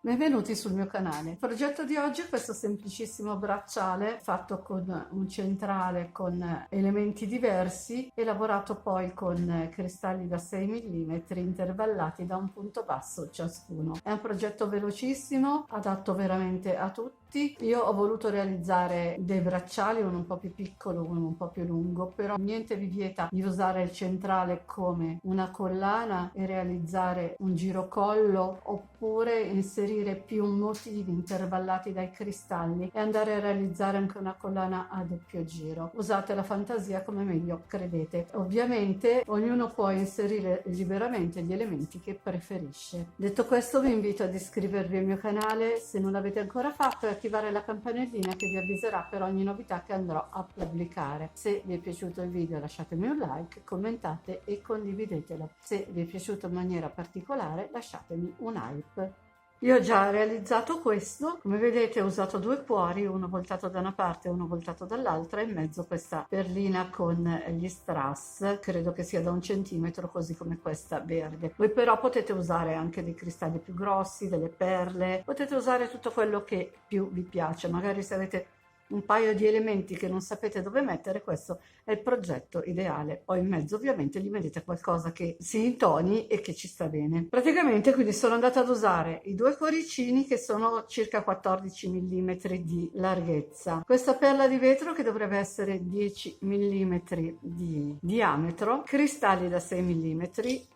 Benvenuti sul mio canale. Il progetto di oggi è questo semplicissimo bracciale fatto con un centrale con elementi diversi e lavorato poi con cristalli da 6 mm intervallati da un punto basso ciascuno. È un progetto velocissimo, adatto veramente a tutti. Io ho voluto realizzare dei bracciali, uno un po' più piccolo, uno un po' più lungo, però niente vi vieta di usare il centrale come una collana e realizzare un girocollo oppure inserire più motivi intervallati dai cristalli e andare a realizzare anche una collana a doppio giro. Usate la fantasia come meglio credete. Ovviamente ognuno può inserire liberamente gli elementi che preferisce. Detto questo, vi invito ad iscrivervi al mio canale se non l'avete ancora fatto e attivare la campanellina che vi avviserà per ogni novità che andrò a pubblicare. Se vi è piaciuto il video lasciatemi un like, commentate e condividetelo. Se vi è piaciuto in maniera particolare lasciatemi un hype. Io ho già realizzato questo, come vedete ho usato due cuori, uno voltato da una parte e uno voltato dall'altra, e in mezzo questa perlina con gli strass, credo che sia da 1 centimetro, così come questa verde. Voi però potete usare anche dei cristalli più grossi, delle perle, potete usare tutto quello che più vi piace, magari se avete un paio di elementi che non sapete dove mettere, questo è il progetto ideale. Poi in mezzo ovviamente gli mettete qualcosa che si intoni e che ci sta bene. Praticamente quindi sono andata ad usare i due cuoricini che sono circa 14 mm di larghezza, questa perla di vetro che dovrebbe essere 10 mm di diametro, cristalli da 6 mm,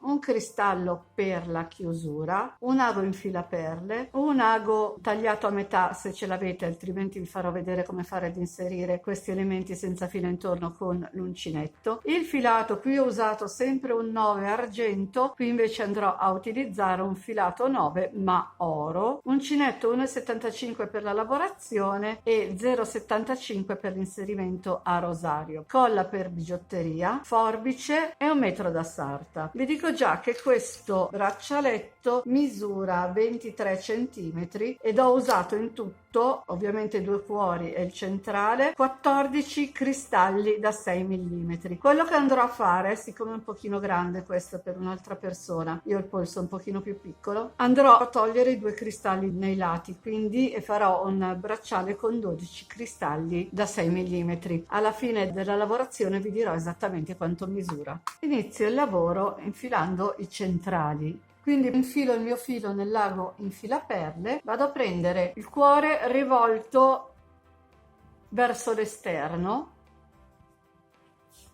un cristallo per la chiusura, un ago in filaperle, un ago tagliato a metà se ce l'avete, altrimenti vi farò vedere come fare ad inserire questi elementi senza filo intorno con l'uncinetto. Il filato, qui ho usato sempre un 9 argento, qui invece andrò a utilizzare un filato 9 ma oro, uncinetto 1,75 per la lavorazione e 0,75 per l'inserimento a rosario, colla per bigiotteria, forbice e 1 metro da sarta. Vi dico già che questo braccialetto misura 23 centimetri ed ho usato in tutto, ovviamente due cuori e il centrale, 14 cristalli da 6 mm. Quello che andrò a fare, siccome è un pochino grande questo per un'altra persona, io ho il polso un pochino più piccolo, andrò a togliere i due cristalli nei lati, quindi farò un bracciale con 12 cristalli da 6 mm. Alla fine della lavorazione vi dirò esattamente quanto misura. Inizio il lavoro infilando i centrali. Quindi infilo il mio filo nell'ago in filaperle, vado a prendere il cuore rivolto verso l'esterno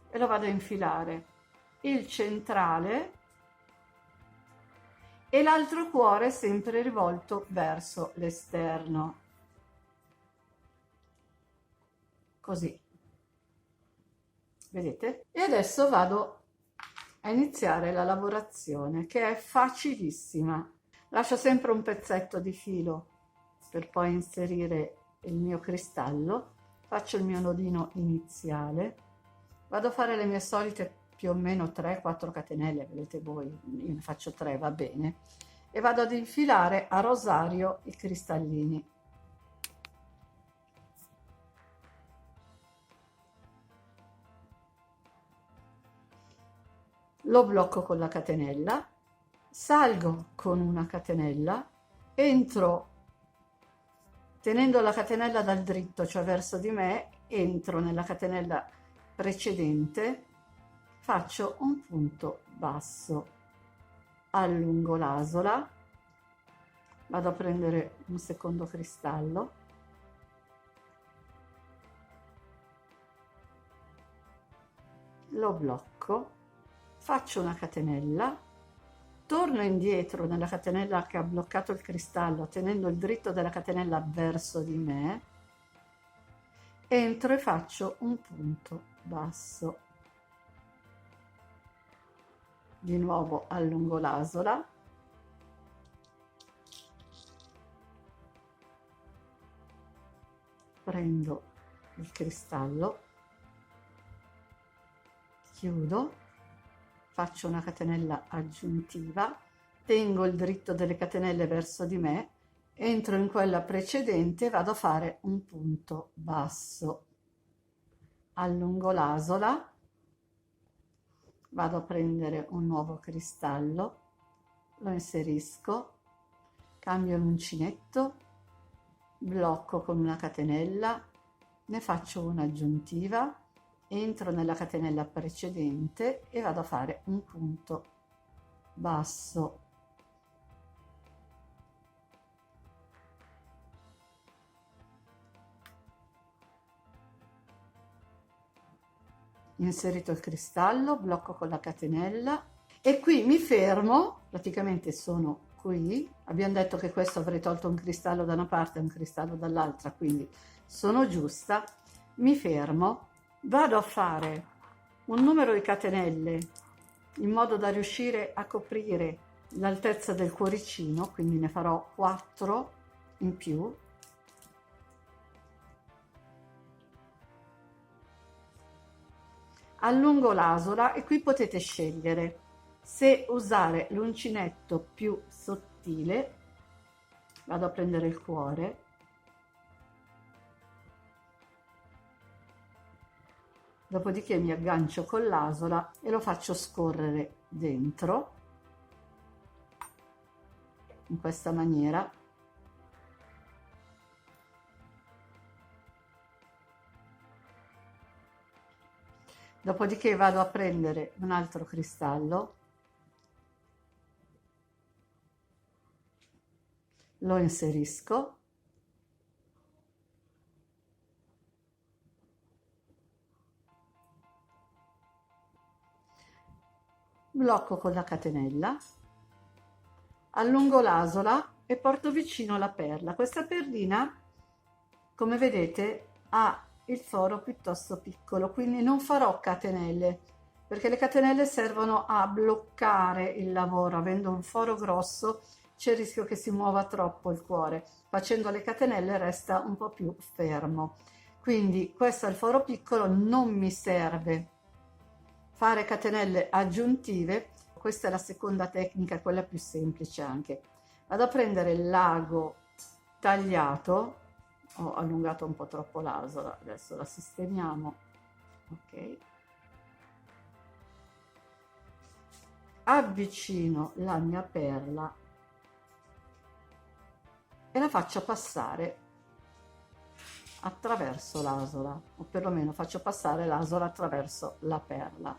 e lo vado a infilare, il centrale e l'altro cuore sempre rivolto verso l'esterno, così, vedete? E adesso vado a iniziare la lavorazione, che è facilissima. Lascio sempre un pezzetto di filo per poi inserire il mio cristallo, faccio il mio nodino iniziale, vado a fare le mie solite più o meno 3-4 catenelle, vedete voi, io ne faccio 3, va bene, e vado ad infilare a rosario i cristallini. Lo blocco con la catenella, salgo con una catenella, entro tenendo la catenella dal dritto, cioè verso di me, entro nella catenella precedente, faccio un punto basso, allungo l'asola, vado a prendere un secondo cristallo, lo blocco, faccio una catenella, torno indietro nella catenella che ha bloccato il cristallo tenendo il dritto della catenella verso di me, entro e faccio un punto basso, di nuovo allungo l'asola, prendo il cristallo, chiudo, faccio una catenella aggiuntiva, tengo il dritto delle catenelle verso di me, entro in quella precedente, vado a fare un punto basso, allungo l'asola, vado a prendere un nuovo cristallo, lo inserisco, cambio l'uncinetto, blocco con una catenella, ne faccio una aggiuntiva, entro nella catenella precedente e vado a fare un punto basso. Inserito il cristallo, blocco con la catenella e qui mi fermo, praticamente sono qui, abbiamo detto che questo avrei tolto un cristallo da una parte e un cristallo dall'altra, quindi sono giusta, mi fermo, vado a fare un numero di catenelle in modo da riuscire a coprire l'altezza del cuoricino, quindi ne farò 4 in più. Allungo l'asola e qui potete scegliere se usare l'uncinetto più sottile, vado a prendere il cuore, dopodiché mi aggancio con l'asola e lo faccio scorrere dentro, in questa maniera. Dopodiché vado a prendere un altro cristallo, lo inserisco, blocco con la catenella, allungo l'asola e porto vicino la perla. Questa perlina, come vedete, ha il foro piuttosto piccolo, quindi non farò catenelle, perché le catenelle servono a bloccare il lavoro. Avendo un foro grosso c'è il rischio che si muova troppo il cuore. Facendo le catenelle resta un po' più fermo. Quindi questo è il foro piccolo, non mi serve fare catenelle aggiuntive. Questa è la seconda tecnica, quella più semplice anche. Vado a prendere il lago tagliato, ho allungato un po' troppo l'asola, adesso la sistemiamo, ok. Avvicino la mia perla e la faccio passare attraverso l'asola, o perlomeno faccio passare l'asola attraverso la perla.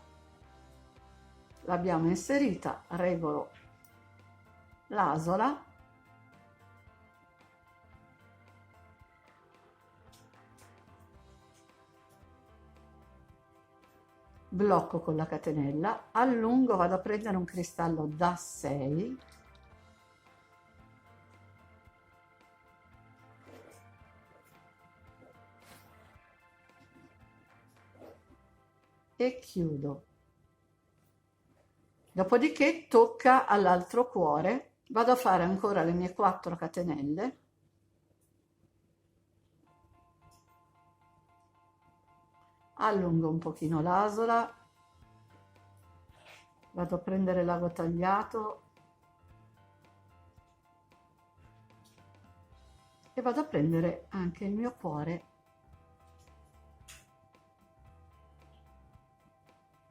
L'abbiamo inserita, regolo l'asola, blocco con la catenella, allungo, vado a prendere un cristallo da 6, e chiudo. Dopodiché tocca all'altro cuore, vado a fare ancora le mie 4 catenelle, allungo un pochino l'asola, vado a prendere l'ago tagliato e vado a prendere anche il mio cuore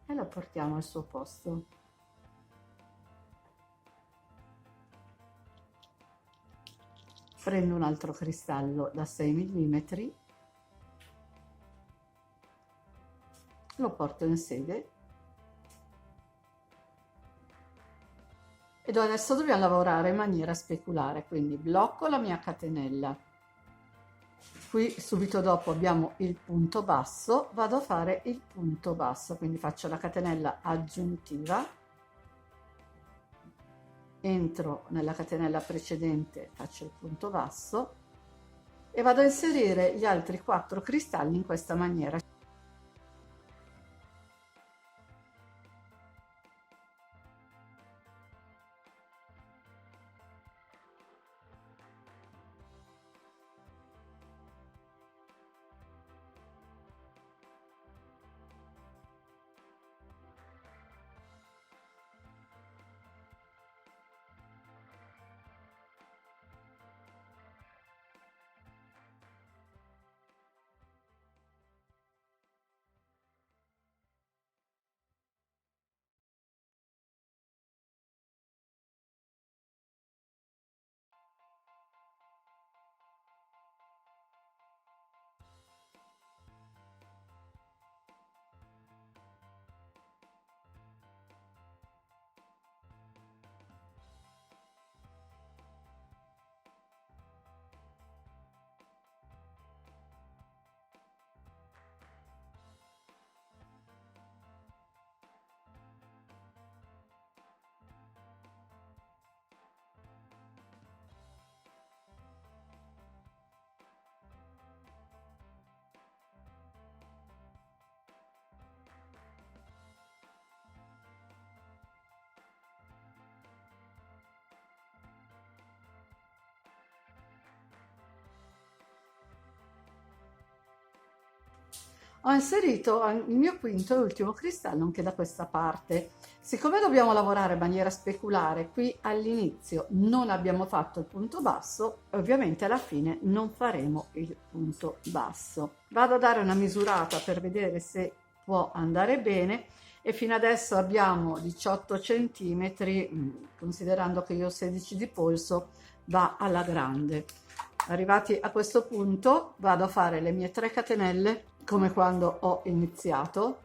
e lo portiamo al suo posto. Prendo un altro cristallo da 6 mm, lo porto in sede ed adesso dobbiamo lavorare in maniera speculare, quindi blocco la mia catenella, qui subito dopo abbiamo il punto basso, vado a fare il punto basso, quindi faccio la catenella aggiuntiva, entro nella catenella precedente, faccio il punto basso e vado a inserire gli altri 4 cristalli in questa maniera. Ho inserito il mio quinto e ultimo cristallo anche da questa parte. Siccome dobbiamo lavorare in maniera speculare, qui all'inizio non abbiamo fatto il punto basso, ovviamente alla fine non faremo il punto basso. Vado a dare una misurata per vedere se può andare bene e fino adesso abbiamo 18 centimetri, considerando che io ho 16 di polso, va alla grande. Arrivati a questo punto vado a fare le mie 3 catenelle come quando ho iniziato,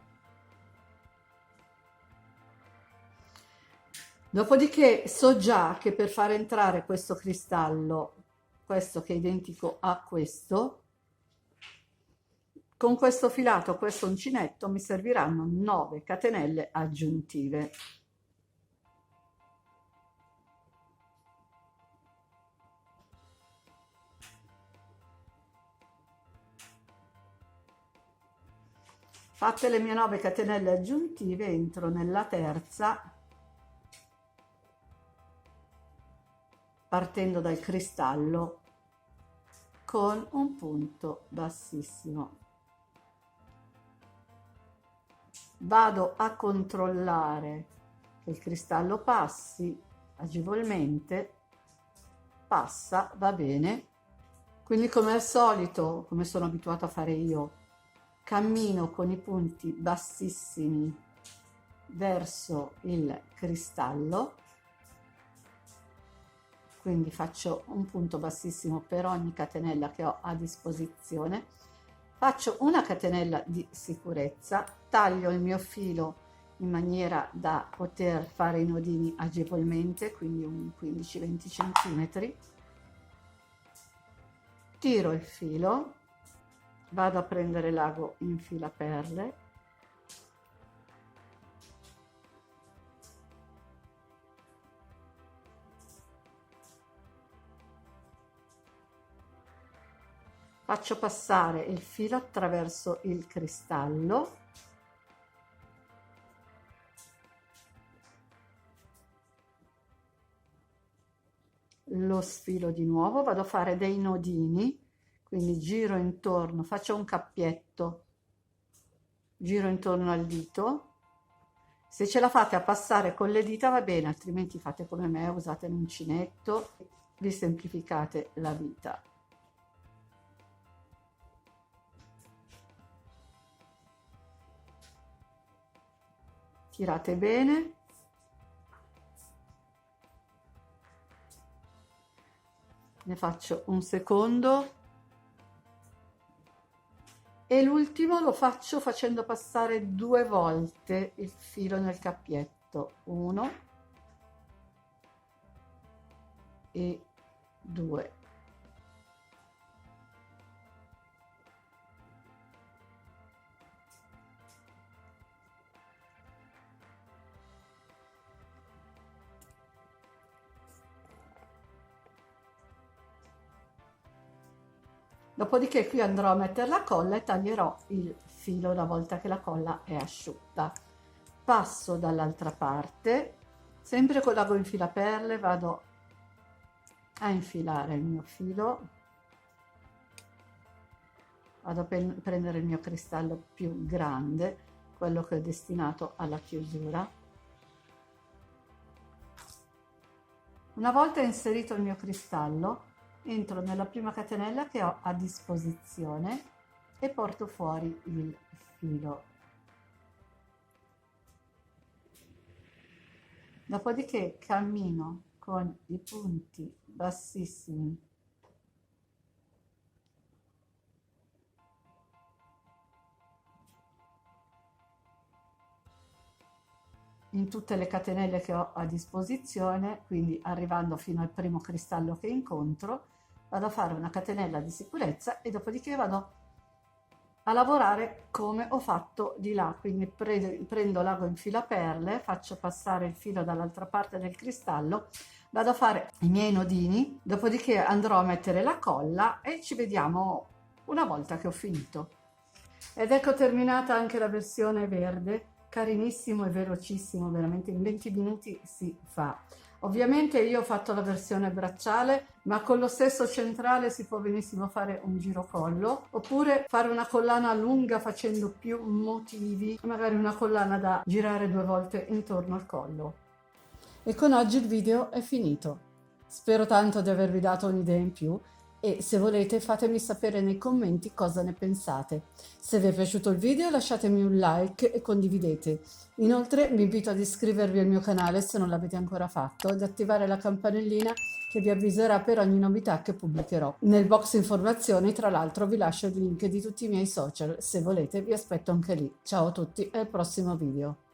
dopodiché so già che per far entrare questo cristallo, questo che è identico a questo, con questo filato, questo uncinetto, mi serviranno 9 catenelle aggiuntive. Fatte le mie 9 catenelle aggiuntive, entro nella terza, partendo dal cristallo con un punto bassissimo. Vado a controllare che il cristallo passi agevolmente, passa, va bene. Quindi, come al solito, come sono abituata a fare io, cammino con i punti bassissimi verso il cristallo, quindi faccio un punto bassissimo per ogni catenella che ho a disposizione, faccio una catenella di sicurezza, taglio il mio filo in maniera da poter fare i nodini agevolmente, quindi un 15-20 centimetri, tiro il filo, vado a prendere l'ago in filaperle, faccio passare il filo attraverso il cristallo, lo sfilo di nuovo, vado a fare dei nodini, quindi giro intorno, faccio un cappietto, giro intorno al dito. Se ce la fate a passare con le dita va bene, altrimenti fate come me, usate l'uncinetto, vi semplificate la vita. Tirate bene. Ne faccio un secondo. E l'ultimo lo faccio facendo passare 2 volte il filo nel cappietto, 1 e 2. Dopodiché qui andrò a mettere la colla e taglierò il filo una volta che la colla è asciutta. Passo dall'altra parte, sempre con l'ago in filaperle, vado a infilare il mio filo, vado a prendere il mio cristallo più grande, quello che è destinato alla chiusura. Una volta inserito il mio cristallo, entro nella prima catenella che ho a disposizione e porto fuori il filo. Dopodiché cammino con i punti bassissimi in tutte le catenelle che ho a disposizione, quindi arrivando fino al primo cristallo che incontro, vado a fare una catenella di sicurezza e dopodiché vado a lavorare come ho fatto di là, quindi prendo l'ago in filaperle, faccio passare il filo dall'altra parte del cristallo, vado a fare i miei nodini, dopodiché andrò a mettere la colla e ci vediamo una volta che ho finito. Ed ecco terminata anche la versione verde, carinissimo e velocissimo, veramente in 20 minuti si fa. Ovviamente io ho fatto la versione bracciale, ma con lo stesso centrale si può benissimo fare un girocollo, oppure fare una collana lunga facendo più motivi, magari una collana da girare 2 volte intorno al collo. E con oggi il video è finito. Spero tanto di avervi dato un'idea in più e se volete fatemi sapere nei commenti cosa ne pensate. Se vi è piaciuto il video lasciatemi un like e condividete. Inoltre vi invito ad iscrivervi al mio canale se non l'avete ancora fatto ed attivare la campanellina che vi avviserà per ogni novità che pubblicherò. Nel box informazioni tra l'altro vi lascio il link di tutti i miei social, se volete vi aspetto anche lì. Ciao a tutti e al prossimo video.